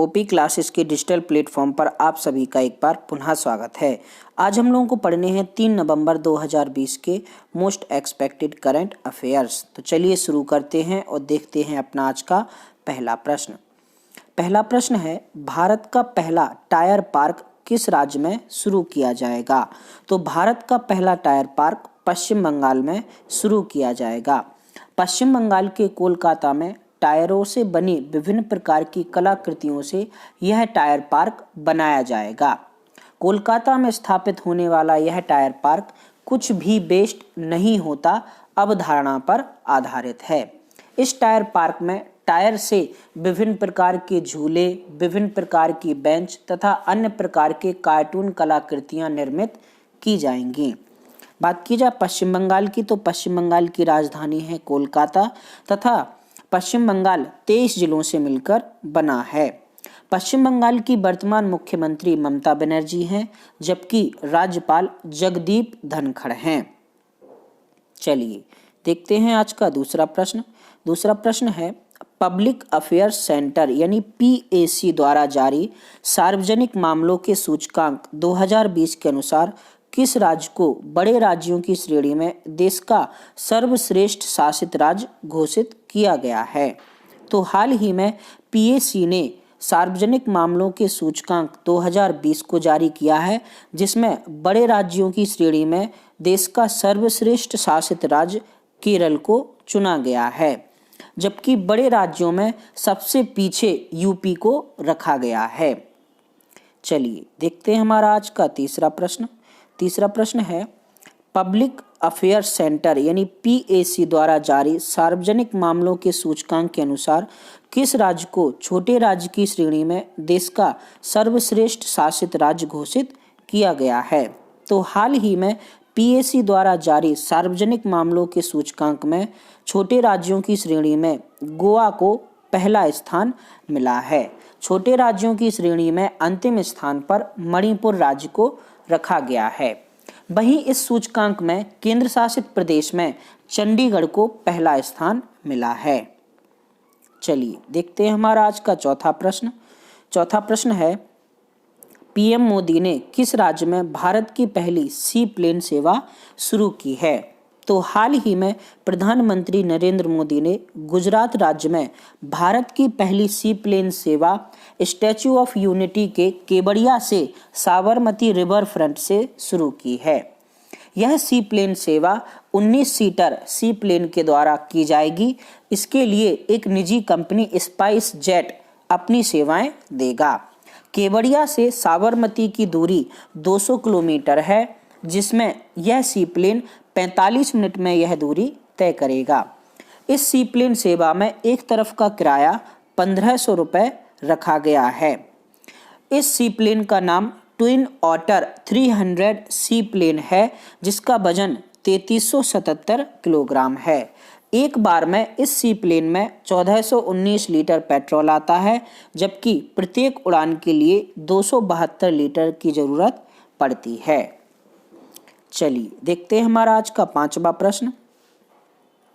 OP classes के digital platform पर आप सभी का एक बार पुनः स्वागत है। आज हम लोगों को पढ़ने हैं 3 नवंबर 2020 के मोस्ट एक्सपेक्टेड करंट अफेयर्स। तो चलिए शुरू करते हैं और देखते हैं अपना आज का पहला प्रश्न। पहला प्रश्न है, भारत का पहला टायर पार्क किस राज्य में शुरू किया जाएगा? तो भारत का पहला टायर पार्क पश्चिम बंगाल में शुरू किया जाएगा। पश्चिम बंगाल के कोलकाता में टायरों से बनी विभिन्न प्रकार की कलाकृतियों से यह टायर पार्क बनाया जाएगा। कोलकाता में स्थापित होने वाला यह टायर पार्क कुछ भी वेस्ट नहीं होता अवधारणा पर आधारित है। इस टायर पार्क में टायर से विभिन्न प्रकार के झूले, विभिन्न प्रकार की बेंच तथा अन्य प्रकार के कार्टून कलाकृतियां निर्मित की जाएंगी। बात की जाए पश्चिम बंगाल की, तो पश्चिम बंगाल की राजधानी है कोलकाता तथा पश्चिम बंगाल 23 जिलों से मिलकर बना है। पश्चिम बंगाल की वर्तमान मुख्यमंत्री ममता बनर्जी हैं, जबकि राज्यपाल जगदीप धनखड़ हैं। चलिए देखते हैं आज का दूसरा प्रश्न। दूसरा प्रश्न है, पब्लिक अफेयर्स सेंटर यानी पीएसी द्वारा जारी सार्वजनिक मामलों के सूचकांक 2020 के अनुसार किस राज्य को बड़े राज्यों की श्रेणी में देश का सर्वश्रेष्ठ शासित राज्य घोषित किया गया है? तो हाल ही में पीएसी ने सार्वजनिक मामलों के सूचकांक 2020 को जारी किया है, जिसमें बड़े राज्यों की श्रेणी में देश का सर्वश्रेष्ठ शासित राज्य केरल को चुना गया है, जबकि बड़े राज्यों में सबसे पीछे यूपी को रखा गया है। चलिए देखते हैं हमारा आज का तीसरा प्रश्न। तीसरा प्रश्न है, पब्लिक अफेयर्स सेंटर यानी पीएसी द्वारा जारी सार्वजनिक मामलों के सूचकांक के अनुसार किस राज्य को छोटे राज्य की श्रेणी में देश का सर्वश्रेष्ठ शासित राज्य घोषित किया गया है? तो हाल ही में पीएसी द्वारा जारी सार्वजनिक मामलों के सूचकांक में छोटे राज्यों की श्रेणी में गोवा को पहला स्थान मिला है। छोटे राज्यों की श्रेणी में अंतिम स्थान पर मणिपुर राज्य को रखा गया है। वहीं इस सूचकांक में केंद्र शासित प्रदेश में चंडीगढ़ को पहला स्थान मिला है। चलिए देखते हैं हमारा आज का चौथा प्रश्न। चौथा प्रश्न है, पीएम मोदी ने किस राज्य में भारत की पहली सी प्लेन सेवा शुरू की है? तो हाल ही में प्रधानमंत्री नरेंद्र मोदी ने गुजरात राज्य में भारत की पहली सी प्लेन सेवा स्टैच्यू ऑफ यूनिटी के केवड़िया से साबरमती रिवर फ्रंट से शुरू की है। यह सी प्लेन सेवा 19 सीटर सी प्लेन के द्वारा की जाएगी। इसके लिए एक निजी कंपनी स्पाइस जेट अपनी सेवाएं देगा। केवड़िया से साबरमती की दूरी 200 किलोमीटर है, जिसमें यह सी प्लेन 45 मिनट में यह दूरी तय करेगा। इस सी प्लेन सेवा में एक तरफ का किराया 1500 रुपये रखा गया है। इस सी प्लेन का नाम ट्विन ऑटर 300 सी प्लेन है, जिसका वजन 3377 किलोग्राम है। एक बार में इस सी प्लेन में 1419 लीटर पेट्रोल आता है, जबकि प्रत्येक उड़ान के लिए 272 लीटर की जरूरत पड़ती है। चलिए देखते हैं हमारा आज का पांचवा प्रश्न।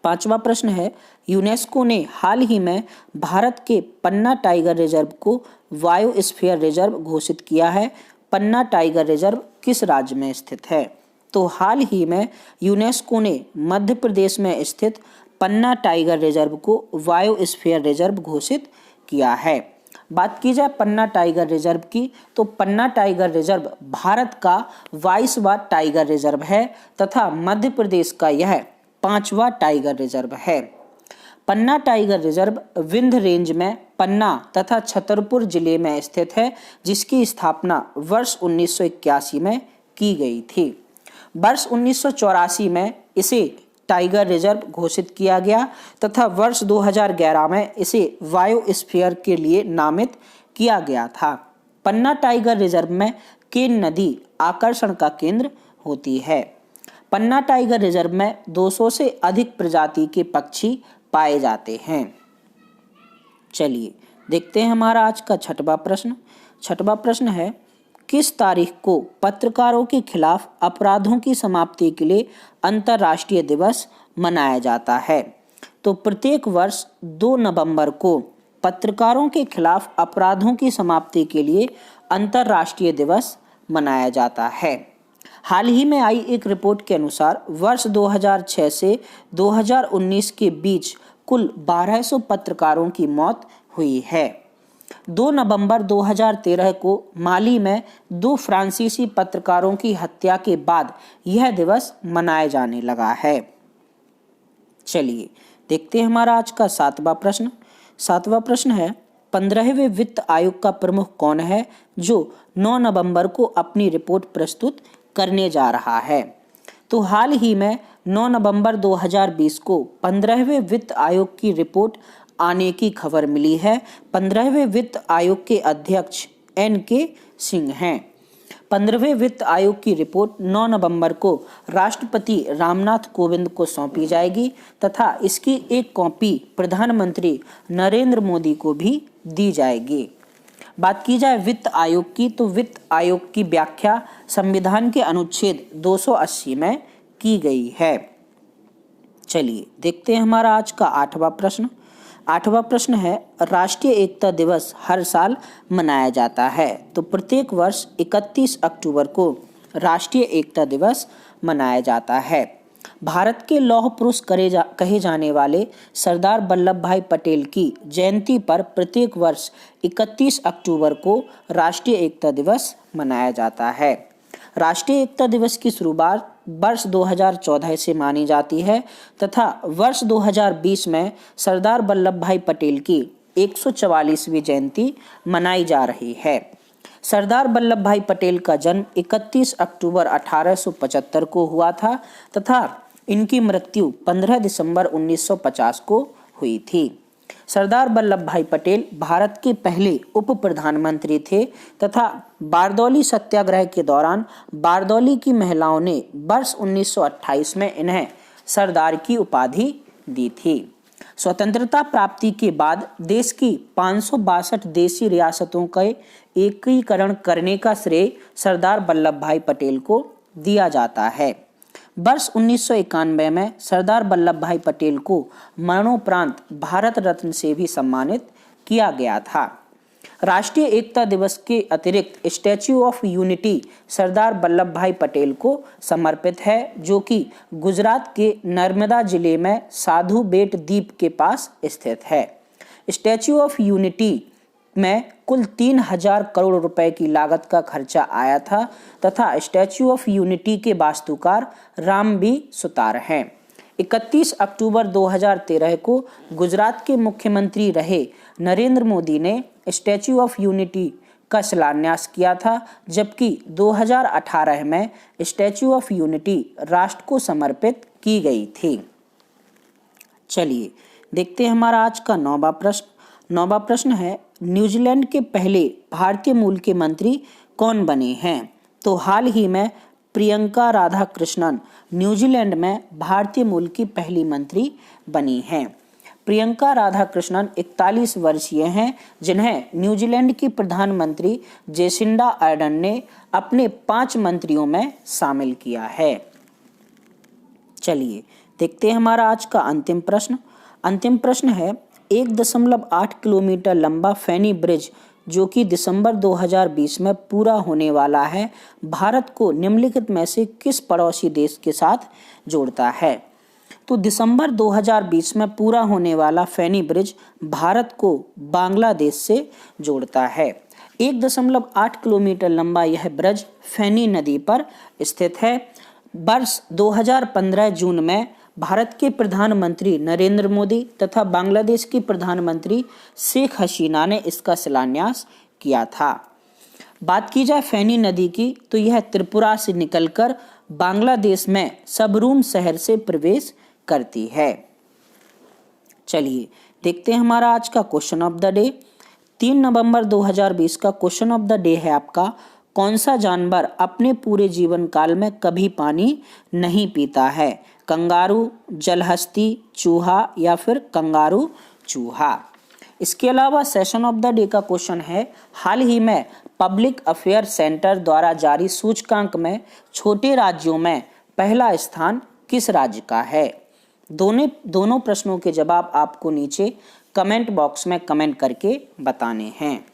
पांचवा प्रश्न है, यूनेस्को ने हाल ही में भारत के पन्ना टाइगर रिजर्व को बायोस्फीयर रिजर्व घोषित किया है। पन्ना टाइगर रिजर्व किस राज्य में स्थित है? तो हाल ही में यूनेस्को ने मध्य प्रदेश में स्थित पन्ना टाइगर रिजर्व को बायोस्फीयर रिजर्व घोषित किया है। बात की जाए पन्ना टाइगर रिजर्व की, तो पन्ना टाइगर रिजर्व भारत का 22वां टाइगर रिजर्व है तथा मध्य प्रदेश का यह 5वां टाइगर रिजर्व है। पन्ना टाइगर रिजर्व विंध्य रेंज में पन्ना तथा छतरपुर जिले में स्थित है, जिसकी स्थापना वर्ष 1981 में की गई थी। वर्ष 1984 में इसे टाइगर रिजर्व घोषित किया गया तथा वर्ष 2011 में इसे बायोस्फीयर के लिए नामित किया गया था। पन्ना टाइगर रिजर्व में केन नदी आकर्षण का केंद्र होती है। पन्ना टाइगर रिजर्व में 200 से अधिक प्रजाति के पक्षी पाए जाते हैं। चलिए देखते हैं हमारा आज का छठवां प्रश्न। छठवां प्रश्न है, किस तारीख को पत्रकारों के खिलाफ अपराधों की समाप्ति के लिए अंतर्राष्ट्रीय दिवस मनाया जाता है? तो प्रत्येक वर्ष 2 नवंबर को पत्रकारों के खिलाफ अपराधों की समाप्ति के लिए अंतर्राष्ट्रीय दिवस मनाया जाता है। हाल ही में आई एक रिपोर्ट के अनुसार वर्ष 2006 से 2019 के बीच कुल 1200 पत्रकारों की मौत हुई है। 2 नवंबर 2013 को माली में 2 फ्रांसीसी पत्रकारों की हत्या के बाद यह दिवस मनाए जाने लगा है। चलिए देखते हैं हमारा आज का 7वां प्रश्न। 7वां प्रश्न है, 15वें वित्त आयोग का प्रमुख कौन है जो 9 नवंबर को अपनी रिपोर्ट प्रस्तुत करने जा रहा है? तो हाल ही में 9 नवंबर 2020 को 15वें वित्त आयोग की रिपोर्ट आने की खबर मिली है। 15वें वित्त आयोग के अध्यक्ष NK सिंह हैं। 15वें वित्त आयोग की रिपोर्ट 9 नवंबर को राष्ट्रपति रामनाथ कोविंद को सौंपी जाएगी तथा इसकी एक कॉपी प्रधानमंत्री नरेंद्र मोदी को भी दी जाएगी। बात की जाए वित्त आयोग की, तो वित्त आयोग की व्याख्या संविधान के अनुच्छेद 280 में की गई है। चलिए देखते हैं हमारा आज का 8वां प्रश्न। 8वां प्रश्न है, राष्ट्रीय एकता दिवस हर साल मनाया जाता है। तो प्रत्येक वर्ष 31 अक्टूबर को राष्ट्रीय एकता दिवस मनाया जाता है। भारत के लौह पुरुष कहे जाने वाले सरदार वल्लभ भाई पटेल की जयंती पर प्रत्येक वर्ष 31 अक्टूबर को राष्ट्रीय एकता दिवस मनाया जाता है। राष्ट्रीय एकता दिवस की शुरुआत वर्ष 2014 से मानी जाती है तथा वर्ष 2020 में सरदार वल्लभ भाई पटेल की 144वीं जयंती मनाई जा रही है। सरदार वल्लभ भाई पटेल का जन्म 31 अक्टूबर 1875 को हुआ था तथा इनकी मृत्यु 15 दिसंबर 1950 को हुई थी। सरदार वल्लभ भाई पटेल भारत के पहले उप प्रधानमंत्री थे तथा बारदौली सत्याग्रह के दौरान बारदौली की महिलाओं ने वर्ष 1928 में इन्हें सरदार की उपाधि दी थी। स्वतंत्रता प्राप्ति के बाद देश की 562 देशी रियासतों का एकीकरण करने का श्रेय सरदार वल्लभ भाई पटेल को दिया जाता है। वर्ष 1991 में सरदार वल्लभ भाई पटेल को मरणोपरांत भारत रत्न से भी सम्मानित किया गया था। राष्ट्रीय एकता दिवस के अतिरिक्त statue of unity Sardar Vallabh भाई पटेल को समर्पित है, जो कि गुजरात के नर्मदा जिले में साधु बेट द्वीप के पास स्थित है। स्टैच्यू ऑफ यूनिटी में कुल 3000 करोड़ रुपए की लागत का खर्चा आया था तथा स्टैच्यू ऑफ यूनिटी के वास्तुकार राम बी सुतार हैं। 31 अक्टूबर 2013 को गुजरात के मुख्यमंत्री रहे नरेंद्र मोदी ने स्टैच्यू ऑफ यूनिटी का शिलान्यास किया था, जबकि 2018 में स्टैच्यू ऑफ यूनिटी राष्ट्र को समर्पित की गई थी। चलिए देखते हैं हमारा आज का 9वां प्रश्न। 9वां प्रश्न है, न्यूजीलैंड के पहले भारतीय मूल के मंत्री कौन बने हैं? तो हाल ही में प्रियंका राधाकृष्णन न्यूजीलैंड में भारतीय मूल की पहली मंत्री बनी हैं। प्रियंका राधाकृष्णन 41 वर्षीय हैं, जिन्हें न्यूजीलैंड की प्रधानमंत्री जेसिंडा आर्डर्न ने अपने 5 मंत्रियों में शामिल किया है। चलिए देखते हैं हमारा आज का अंतिम प्रश्न। अंतिम प्रश्न है, 1.8 किलोमीटर लंबा फेनी ब्रिज जो कि दिसंबर 2020 में पूरा होने वाला है, भारत को निम्नलिखित में से किस पड़ोसी देश के साथ जोड़ता है? तो दिसंबर 2020 में पूरा होने वाला फेनी ब्रिज भारत को बांग्लादेश से जोड़ता है। 1.8 किलोमीटर लंबा यह ब्रिज फेनी नदी पर स्थित है। वर्ष 2015 जून में भारत के प्रधानमंत्री नरेंद्र मोदी तथा बांग्लादेश की प्रधानमंत्री शेख हसीना ने इसका शिलान्यास किया था। बात की जाए फेनी नदी की, तो यह त्रिपुरा से निकलकर बांग्लादेश में सबरूम शहर से प्रवेश करती है। चलिए देखते हैं हमारा आज का क्वेश्चन ऑफ द डे। 3 नवंबर 2020 का क्वेश्चन ऑफ द डे है आपका, कौन सा जानवर अपने पूरे जीवन काल में कभी पानी नहीं पीता है? कंगारू, जलहस्ती, चूहा या फिर कंगारू चूहा। इसके अलावा सेशन ऑफ द डे का क्वेश्चन है, हाल ही में पब्लिक अफेयर सेंटर द्वारा जारी सूचकांक में छोटे राज्यों में पहला स्थान किस राज्य का है? दोनों प्रश्नों के जवाब आपको नीचे कमेंट बॉक्स में कमेंट करके बताने हैं।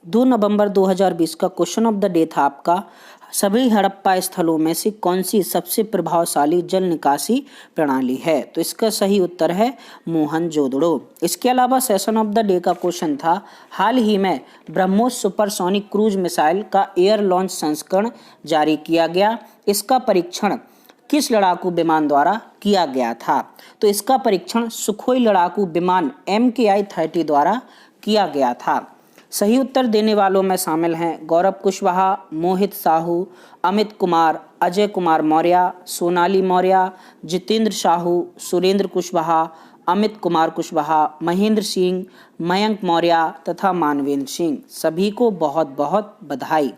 2 नवंबर 2020 का क्वेश्चन ऑफ द डे था आपका, सभी हड़प्पा स्थलों में से कौन सी सबसे प्रभावशाली जल निकासी प्रणाली है? तो इसका सही उत्तर है मोहनजोदड़ो। इसके अलावा सेशन ऑफ द डे का क्वेश्चन था, हाल ही में ब्रह्मोस सुपरसोनिक क्रूज मिसाइल का एयर लॉन्च संस्करण जारी किया गया। इसका परीक्षण किस लड़ाकू विमान द्वारा किया गया था? तो इसका परीक्षण सुखोई लड़ाकू विमान MKI-30 द्वारा किया गया था। सही उत्तर देने वालों में शामिल हैं गौरव कुशवाहा, मोहित साहू, अमित कुमार, अजय कुमार मौर्य, सोनाली मौर्य, जितेंद्र साहू, सुरेंद्र कुशवाहा, अमित कुमार कुशवाहा, महेंद्र सिंह, मयंक मौर्य तथा मानवेंद्र सिंह। सभी को बहुत बहुत बधाई।